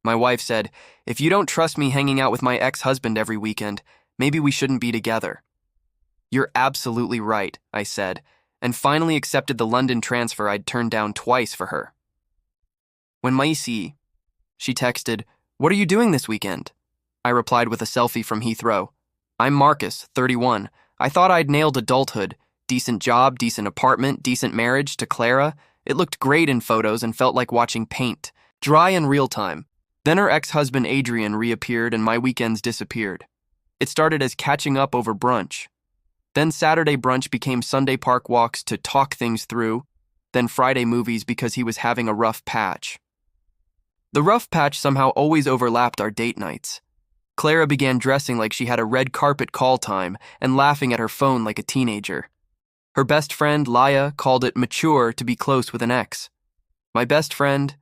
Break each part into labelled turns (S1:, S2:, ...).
S1: My wife said, "If you don't trust me hanging out with my ex-husband every weekend, maybe we shouldn't be together." "You're absolutely right," I said, and finally accepted the London transfer I'd turned down twice for her. When Maisi, she texted, "What are you doing this weekend?" I replied with a selfie from Heathrow. "I'm Marcus, 31. I thought I'd nailed adulthood. Decent job, decent apartment, decent marriage to Clara. It looked great in photos and felt like watching paint. Dry in real time." Then her ex-husband Adrian reappeared and my weekends disappeared. It started as catching up over brunch. Then Saturday brunch became Sunday park walks to talk things through, then Friday movies because he was having a rough patch. The rough patch somehow always overlapped our date nights. Clara began dressing like she had a red carpet call time and laughing at her phone like a teenager. Her best friend, Laya, called it mature to be close with an ex. My best friend,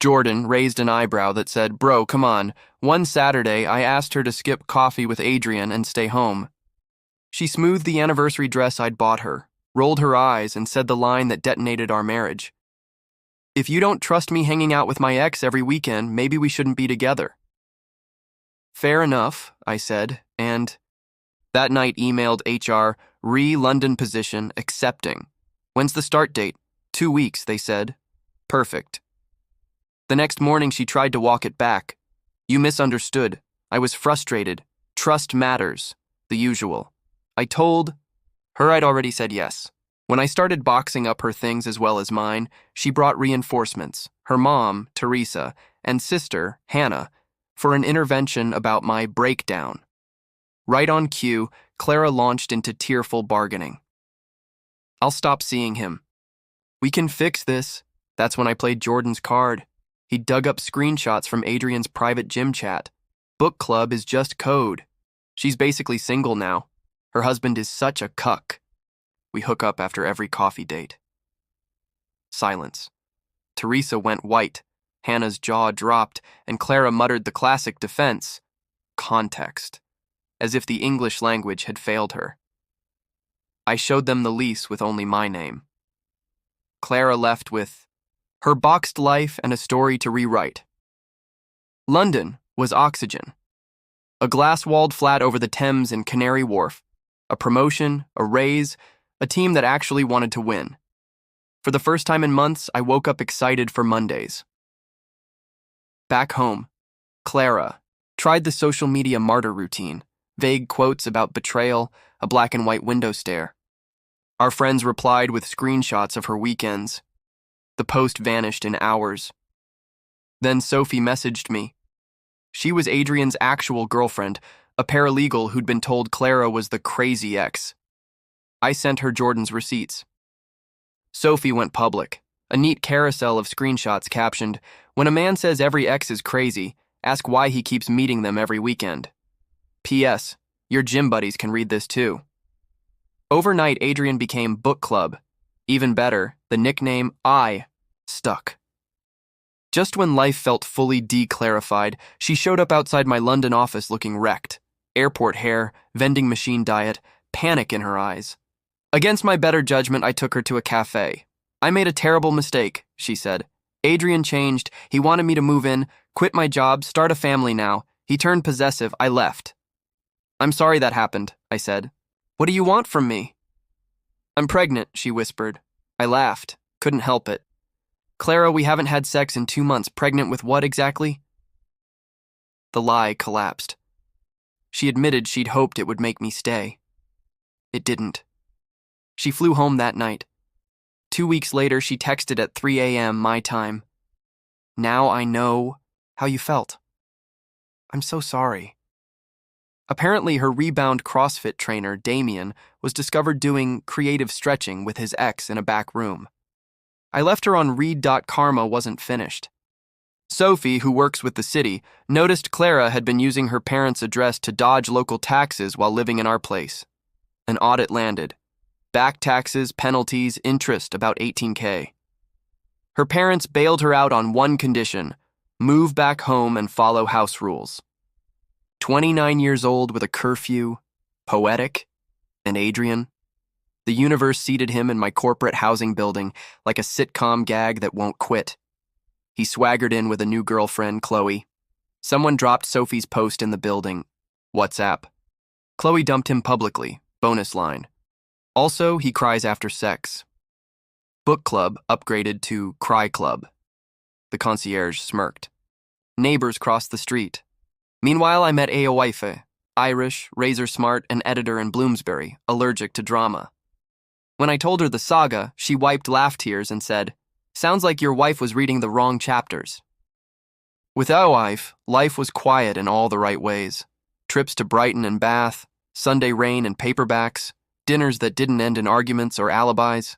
S1: Jordan, raised an eyebrow that said, "Bro, come on. One Saturday, I asked her to skip coffee with Adrian and stay home." She smoothed the anniversary dress I'd bought her, rolled her eyes, and said the line that detonated our marriage. "If you don't trust me hanging out with my ex every weekend, maybe we shouldn't be together." "Fair enough," I said, and that night emailed HR, "London position, accepting. When's the start date?" 2 weeks, they said. Perfect. The next morning she tried to walk it back. "You misunderstood. I was frustrated. Trust matters." The usual. I told her I'd already said yes. When I started boxing up her things as well as mine, she brought reinforcements, her mom, Teresa, and sister, Hannah, for an intervention about my breakdown. Right on cue, Clara launched into tearful bargaining. "I'll stop seeing him." "We can fix this." That's when I played Jordan's card. He dug up screenshots from Adrian's private gym chat. Book club is just code. She's basically single now. Her husband is such a cuck. We hook up after every coffee date. Silence. Teresa went white. Hannah's jaw dropped, and Clara muttered the classic defense. Context. As if the English language had failed her. I showed them the lease with only my name. Clara left with her boxed life and a story to rewrite. London was oxygen. A glass-walled flat over the Thames in Canary Wharf. A promotion, a raise, a team that actually wanted to win. For the first time in months, I woke up excited for Mondays. Back home, Clara tried the social media martyr routine, vague quotes about betrayal, a black and white window stare. Our friends replied with screenshots of her weekends. The post vanished in hours. Then Sophie messaged me. She was Adrian's actual girlfriend, a paralegal who'd been told Clara was the crazy ex. I sent her Jordan's receipts. Sophie went public. A neat carousel of screenshots captioned, "When a man says every ex is crazy, ask why he keeps meeting them every weekend. P.S. Your gym buddies can read this too." Overnight, Adrian became Book Club. Even better, the nickname I stuck. Just when life felt fully declarified, she showed up outside my London office looking wrecked. Airport hair, vending machine diet, panic in her eyes. Against my better judgment, I took her to a cafe. "I made a terrible mistake," she said. "Adrian changed. He wanted me to move in, quit my job, start a family now. He turned possessive. I left." "I'm sorry that happened," I said. "What do you want from me?" "I'm pregnant," she whispered. I laughed. Couldn't help it. "Clara, we haven't had sex in 2 months. Pregnant with what exactly?" The lie collapsed. She admitted she'd hoped it would make me stay. It didn't. She flew home that night. 2 weeks later, she texted at 3 a.m. my time. "Now I know how you felt. I'm so sorry." Apparently, her rebound CrossFit trainer, Damien, was discovered doing creative stretching with his ex in a back room. I left her on read.karma wasn't finished. Sophie, who works with the city, noticed Clara had been using her parents' address to dodge local taxes while living in our place. An audit landed. Back taxes, penalties, interest, about $18K. Her parents bailed her out on one condition: move back home and follow house rules. 29 years old with a curfew, poetic, and Adrian. The universe seated him in my corporate housing building like a sitcom gag that won't quit. He swaggered in with a new girlfriend, Chloe. Someone dropped Sophie's post in the building. WhatsApp. Chloe dumped him publicly. Bonus line. Also, he cries after sex. Book club upgraded to cry club. The concierge smirked. Neighbors crossed the street. Meanwhile, I met Eowaife, Irish, razor-smart, and editor in Bloomsbury, allergic to drama. When I told her the saga, she wiped laugh tears and said, "Sounds like your wife was reading the wrong chapters." With Eowaife, life was quiet in all the right ways. Trips to Brighton and Bath, Sunday rain and paperbacks, dinners that didn't end in arguments or alibis.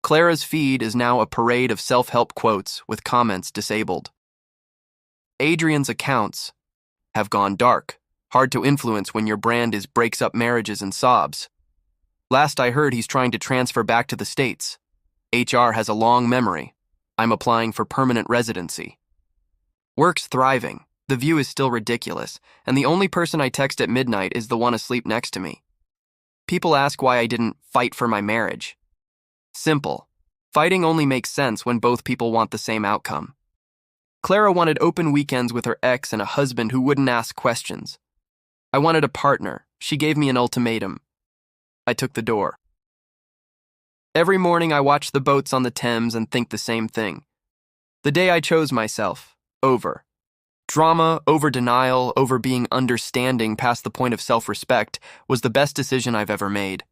S1: Clara's feed is now a parade of self-help quotes with comments disabled. Adrian's accounts have gone dark, hard to influence when your brand is breaks up marriages and sobs. Last I heard, he's trying to transfer back to the States. HR has a long memory. I'm applying for permanent residency. Work's thriving. The view is still ridiculous, and the only person I text at midnight is the one asleep next to me. People ask why I didn't fight for my marriage. Simple. Fighting only makes sense when both people want the same outcome. Clara wanted open weekends with her ex and a husband who wouldn't ask questions. I wanted a partner. She gave me an ultimatum. I took the door. Every morning I watch the boats on the Thames and think the same thing. The day I chose myself. Over. Drama, over denial, over being understanding past the point of self-respect was the best decision I've ever made.